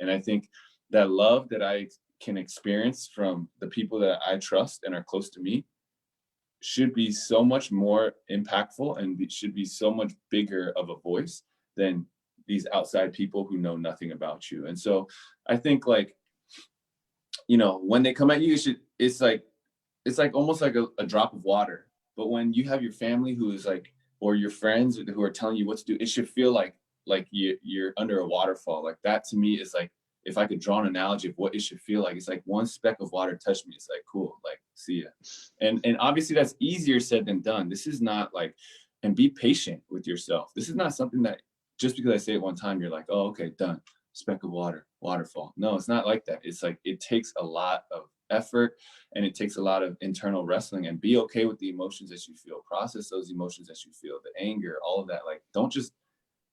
And I think that love that I can experience from the people that I trust and are close to me should be so much more impactful and should be so much bigger of a voice than these outside people who know nothing about you. And so I think like, when they come at you, it's like almost like a drop of water. But when you have your family who is like, or your friends who are telling you what to do, it should feel like you're under a waterfall. Like that to me is like, if I could draw an analogy of what it should feel like, it's like one speck of water touched me. It's like, cool, like, see ya. And obviously that's easier said than done. This is not like, and be patient with yourself. This is not something that just because I say it one time, you're like, oh, okay, done. Speck of water, waterfall. No, it's not like that. It's like, it takes a lot of effort and it takes a lot of internal wrestling, and be okay with the emotions that you feel. Process those emotions that you feel, the anger, all of that. Like, don't just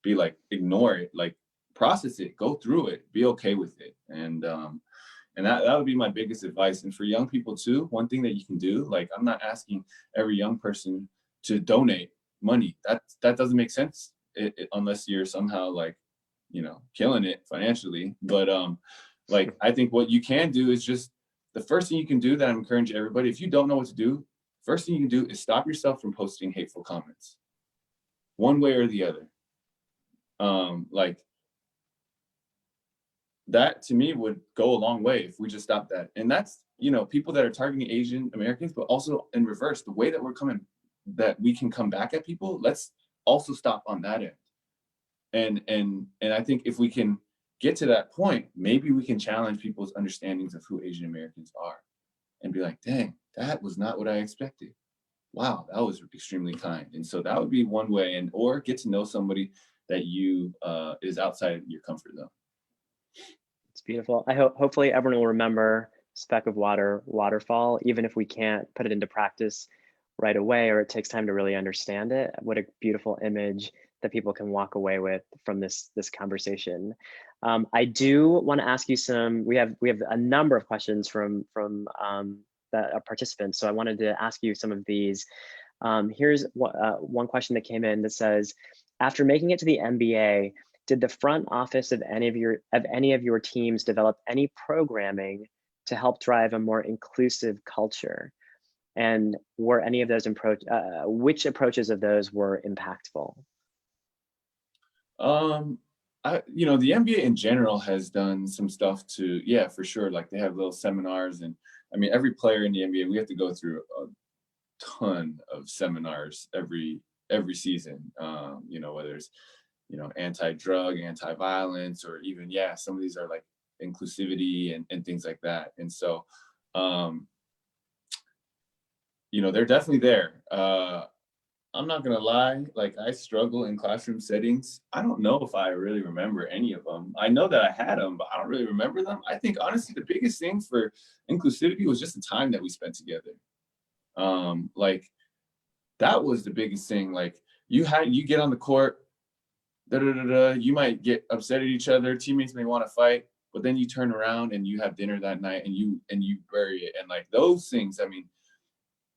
be like, ignore it. Like, process it, go through it, be okay with it. And that would be my biggest advice. And for young people too, one thing that you can do, like, I'm not asking every young person to donate money. That doesn't make sense unless you're somehow like, killing it financially. But like, I think what you can do is just, the first thing you can do that I'm encouraging everybody, if you don't know what to do, first thing you can do is stop yourself from posting hateful comments, one way or the other. Like, that to me would go a long way if we just stop that. And that's, people that are targeting Asian Americans, but also in reverse, the way that that we can come back at people, let's also stop on that end. And I think if we can get to that point, maybe we can challenge people's understandings of who Asian Americans are and be like, dang, that was not what I expected. wow, that was extremely kind. And so that would be one way, and or get to know somebody that you is outside your comfort zone. It's beautiful. I hope hopefully everyone will remember speck of water, waterfall, even if we can't put it into practice right away, or it takes time to really understand it. What a beautiful image that people can walk away with from this conversation. I do want to ask you some. We have a number of questions from the participants, so I wanted to ask you some of these. Here's one question that came in that says, after making it to the NBA, did the front office of any of your teams develop any programming to help drive a more inclusive culture? And were any of those which approaches of those were impactful? The NBA in general has done some stuff to, yeah, for sure. Like they have little seminars, and I mean, every player in the NBA, we have to go through a ton of seminars every season. Whether it's anti-drug, anti-violence, or even, yeah, some of these are like inclusivity and things like that. And so they're definitely there. I'm not gonna lie, like I struggle in classroom settings. I don't know if I really remember any of them. I know that I had them, but I don't really remember them. I think honestly, the biggest thing for inclusivity was just the time that we spent together. Like that was the biggest thing. Like you get on the court, you might get upset at each other, teammates may want to fight, but then you turn around and you have dinner that night and you bury it. And like those things, I mean,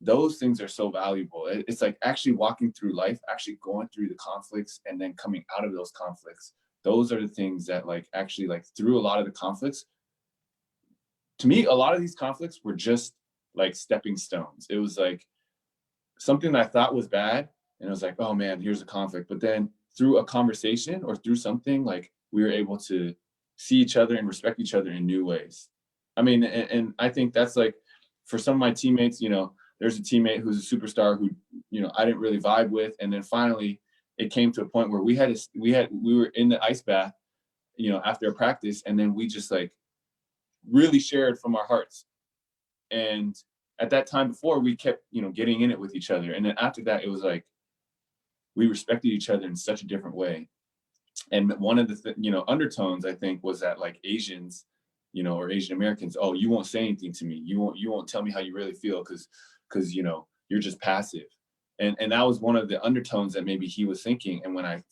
those things are so valuable. It's like actually walking through life, actually going through the conflicts and then coming out of those conflicts. Those are the things that like actually like through a lot of the conflicts, to me, a lot of these conflicts were just like stepping stones. It was like something that I thought was bad, and it was like, oh man, here's a conflict. But then through a conversation or through something, like we were able to see each other and respect each other in new ways. I mean, and I think that's like for some of my teammates, there's a teammate who's a superstar who, I didn't really vibe with. And then finally it came to a point where we were in the ice bath, after a practice. And then we just like really shared from our hearts. And at that time before, we kept, getting in it with each other. And then after that, it was like, we respected each other in such a different way. And one of the, undertones, I think, was that like Asians, or Asian Americans, oh, you won't say anything to me. You won't tell me how you really feel because you're just passive. And that was one of the undertones that maybe he was thinking. And when I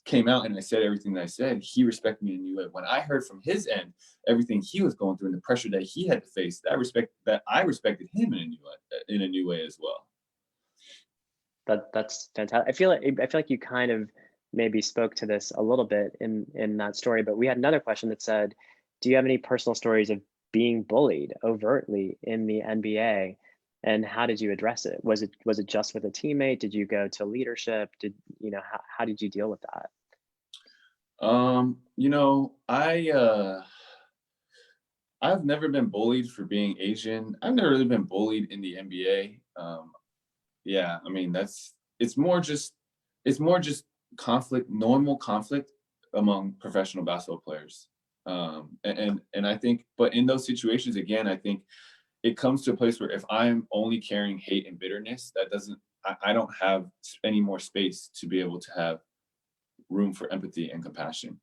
came out and I said everything that I said, he respected me in a new way. When I heard from his end everything he was going through and the pressure that he had to face, I respected him in a new way as well. That's fantastic. I feel like you kind of maybe spoke to this a little bit in that story, but we had another question that said, do you have any personal stories of being bullied overtly in the NBA? And how did you address it? Was it just with a teammate? Did you go to leadership? How did you deal with that? I've never been bullied for being Asian. I've never really been bullied in the NBA. Yeah, I mean it's more just conflict, normal conflict among professional basketball players. And I think, but in those situations, again, I think it comes to a place where if I'm only carrying hate and bitterness, I don't have any more space to be able to have room for empathy and compassion.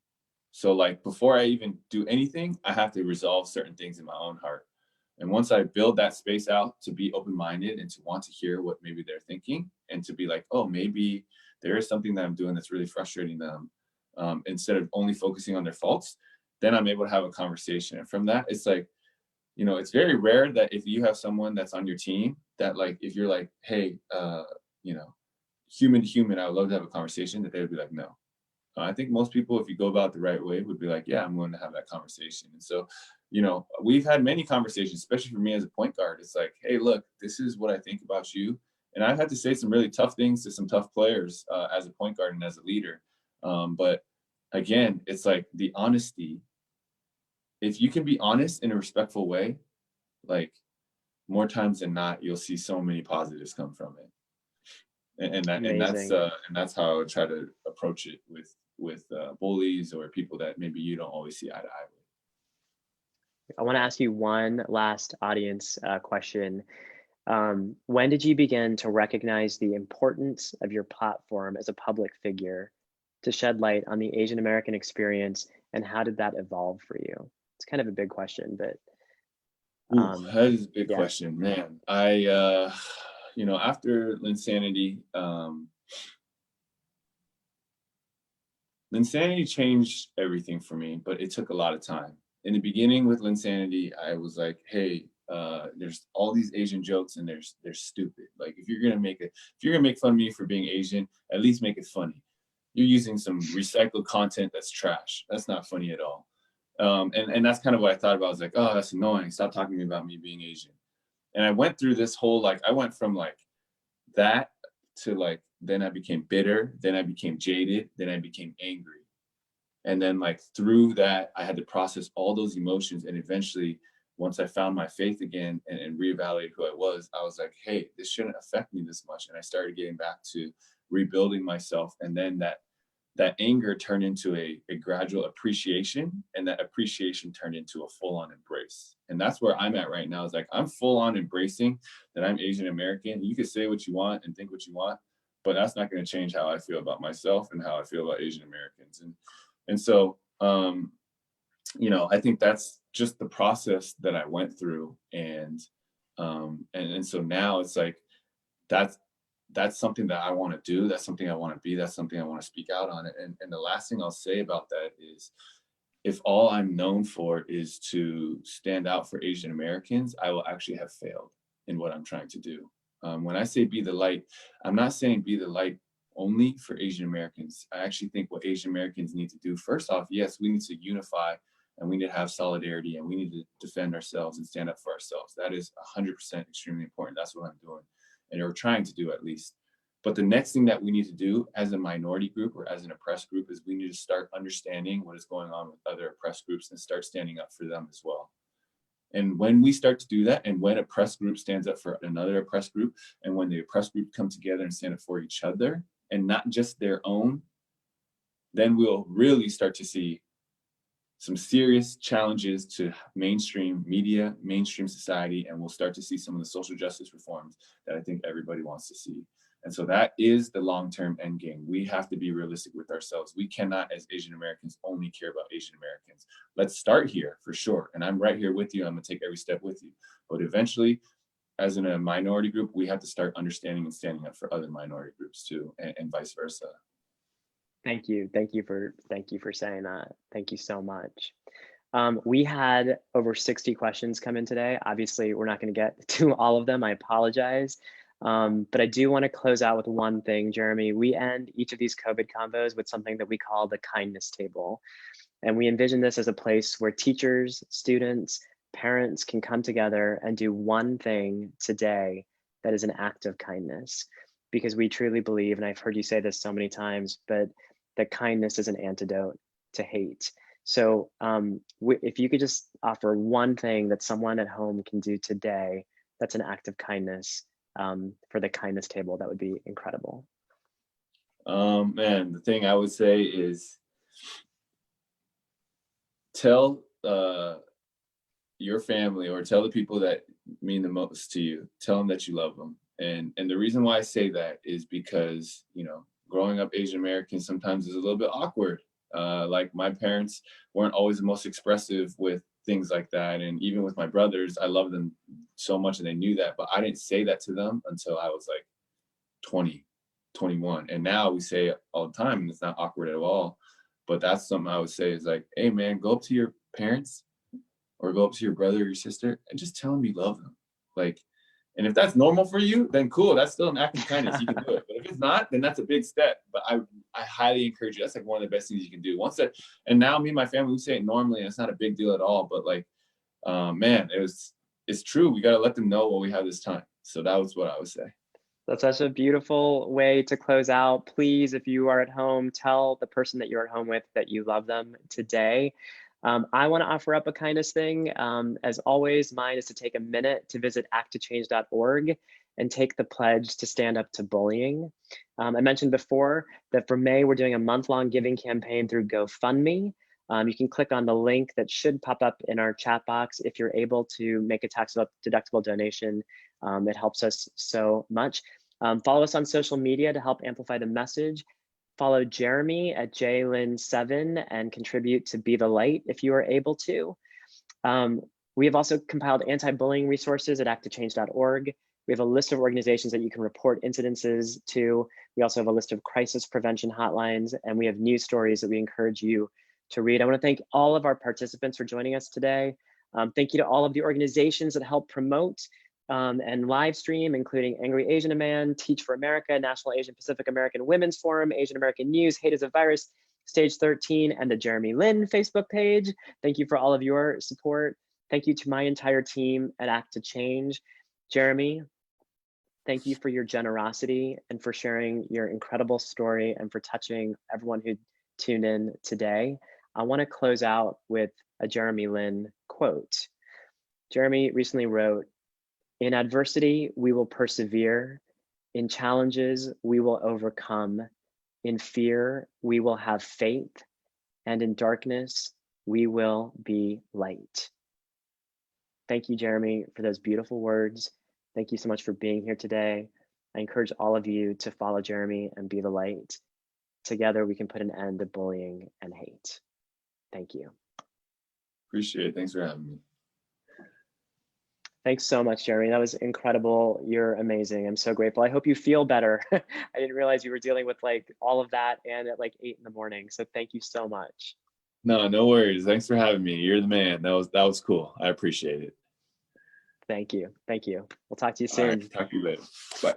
So like before I even do anything, I have to resolve certain things in my own heart. And once I build that space out to be open-minded and to want to hear what maybe they're thinking and to be like, oh, maybe there is something that I'm doing that's really frustrating them, instead of only focusing on their faults, then I'm able to have a conversation. And from that, it's like, it's very rare that if you have someone that's on your team that like, if you're like, hey, human to human, I would love to have a conversation, that they would be like, no. I think most people, if you go about the right way, would be like, yeah, I'm willing to have that conversation. And so, we've had many conversations, especially for me as a point guard. It's like, hey, look, this is what I think about you. And I've had to say some really tough things to some tough players as a point guard and as a leader. But again, it's like the honesty. If you can be honest in a respectful way, like more times than not, you'll see so many positives come from it. And that's how I would try to approach it with bullies or people that maybe you don't always see eye to eye with. I want to ask you one last audience question. When did you begin to recognize the importance of your platform as a public figure to shed light on the Asian American experience, and how did that evolve for you? It's kind of a big question, but That is a big yeah. question, man. You know, after Linsanity, Linsanity changed everything for me, but it took a lot of time. In the beginning with Linsanity, I was like, hey, there's all these Asian jokes and they're stupid. Like if you're gonna make fun of me for being Asian, at least make it funny. You're using some recycled content that's trash. That's not funny at all. And that's kind of what I thought about. I was like, oh, that's annoying. Stop talking to me about me being Asian. And I went through this whole, like, I went from like that to like, then I became bitter, then I became jaded, then I became angry. And then like through that, I had to process all those emotions. And eventually, once I found my faith again and reevaluated who I was like, hey, this shouldn't affect me this much. And I started getting back to rebuilding myself. And then that anger turned into a gradual appreciation, and that appreciation turned into a full-on embrace. And that's where I'm at right now, is like, I'm full-on embracing that I'm Asian American. You can say what you want and think what you want, but that's not going to change how I feel about myself and how I feel about Asian Americans. And so, you know, I think that's just the process that I went through. And so now it's like, that's something that I want to do. That's something I want to be. That's something I want to speak out on. And the last thing I'll say about that is, if all I'm known for is to stand out for Asian Americans, I will actually have failed in what I'm trying to do. When I say be the light, I'm not saying be the light only for Asian Americans. I actually think what Asian Americans need to do, first off, yes, we need to unify and we need to have solidarity and we need to defend ourselves and stand up for ourselves. That is 100% extremely important. That's what I'm doing, and we're trying to do at least. But the next thing that we need to do as a minority group or as an oppressed group is we need to start understanding what is going on with other oppressed groups and start standing up for them as well. And when we start to do that, and when a oppressed group stands up for another oppressed group, and when the oppressed group come together and stand up for each other and not just their own, then we'll really start to see some serious challenges to mainstream media, mainstream society, and we'll start to see some of the social justice reforms that I think everybody wants to see. And so that is the long-term end game. We have to be realistic with ourselves. We cannot, as Asian Americans, only care about Asian Americans. Let's start here for sure. And I'm right here with you. I'm gonna take every step with you. But eventually, as in a minority group, we have to start understanding and standing up for other minority groups too, and vice versa. Thank you for saying that. Thank you so much. We had over 60 questions come in today. Obviously, we're not going to get to all of them. I apologize. But I do want to close out with one thing, Jeremy. We end each of these COVID convos with something that we call the kindness table. And we envision this as a place where teachers, students, parents can come together and do one thing today that is an act of kindness. Because we truly believe, and I've heard you say this so many times, but that kindness is an antidote to hate. So if you could just offer one thing that someone at home can do today, that's an act of kindness for the kindness table, that would be incredible. Man, the thing I would say is tell your family, or tell the people that mean the most to you, tell them that you love them. And the reason why I say that is because, you know, growing up Asian American sometimes is a little bit awkward. Like my parents weren't always the most expressive with things like that. And even with my brothers, I love them so much and they knew that, but I didn't say that to them until I was like 20, 21. And now we say it all the time and it's not awkward at all. But that's something I would say is like, hey man, go up to your parents or go up to your brother or your sister and just tell them you love them. Like, and if that's normal for you, then cool. That's still an act of kindness. You can do it. But if it's not, then that's a big step. But I highly encourage you. That's like one of the best things you can do. Once that, and now me and my family, we say it normally, and it's not a big deal at all. But like, man, it's true. We got to let them know what we have this time. So that was what I would say. That's such a beautiful way to close out. Please, if you are at home, tell the person that you're at home with that you love them today. I want to offer up a kindness thing. As always, mine is to take a minute to visit acttochange.org and take the pledge to stand up to bullying. I mentioned before that for May, we're doing a month-long giving campaign through GoFundMe. You can click on the link that should pop up in our chat box if you're able to make a tax-deductible donation. It helps us so much. Follow us on social media to help amplify the message. Follow Jeremy at JLyn7 and contribute to Be the Light if you are able to. We have also compiled anti-bullying resources at actochange.org. We have a list of organizations that you can report incidences to. We also have a list of crisis prevention hotlines, and we have news stories that we encourage you to read. I want to thank all of our participants for joining us today. Thank you to all of the organizations that help promote and live stream, including Angry Asian Man, Teach for America, National Asian Pacific American Women's Forum, Asian American News, Hate is a Virus, Stage 13, and the Jeremy Lin Facebook page. Thank you for all of your support. Thank you to my entire team at Act to Change. Jeremy, thank you for your generosity and for sharing your incredible story and for touching everyone who tuned in today. I want to close out with a Jeremy Lin quote. Jeremy recently wrote, "In adversity, we will persevere. In challenges, we will overcome. In fear, we will have faith. And in darkness, we will be light." Thank you, Jeremy, for those beautiful words. Thank you so much for being here today. I encourage all of you to follow Jeremy and be the light. Together, we can put an end to bullying and hate. Thank you. Appreciate it. Thanks for having me. Thanks so much, Jeremy. That was incredible. You're amazing. I'm so grateful. I hope you feel better. I didn't realize you were dealing with like all of that and at like 8 in the morning. So thank you so much. No worries. Thanks for having me. You're the man. That was cool. I appreciate it. Thank you. Thank you. We'll talk to you soon. All right, talk to you later. Bye.